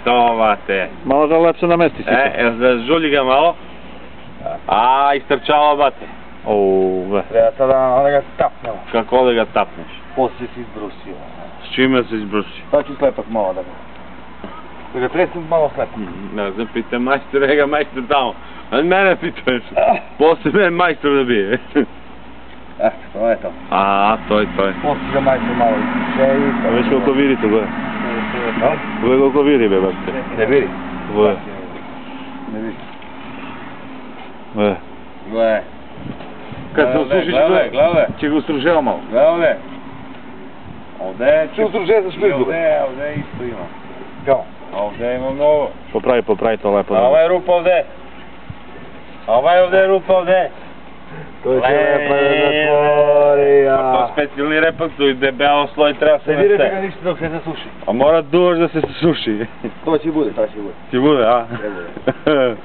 Това те. Мало да лепше намести си. За жули ga malo. Изтрчава бате. Оу, Треба да ga tapnemo. Како да ga тапнеш? После си избрусio. С чиме се избруси? Тоа ќе слепак мало да го. Да ga тресам мало слепак. Да, запитай мајстор, ега мајстор тамо. А мене питаш. После мен мајстор да бие. Тоа е тоа. Тој. После ga мајстор мало изче. Веќе колко видите, бе. Бе колко види, бе, бе. Не види? Бе. Не види. Бе. Гледај. Kad se osušiš, će ga ustruževa malo. Gledaj. Ovde Će ustruževa za špizgu. Ovde isto ima. Kao? Ovde ima mnogo. Popravi to lepo. A ova je rupa ovde. A ova je ovde rupa ovde. To će lepo da zatvori, Pa to specijalni repak, tu ide beo sloj, treba se Ne dirajte ga neste. ništa dok se ne suši. A mora duvaš da se suši. To će bude, to će bude. Ti bude, a? Ne bude.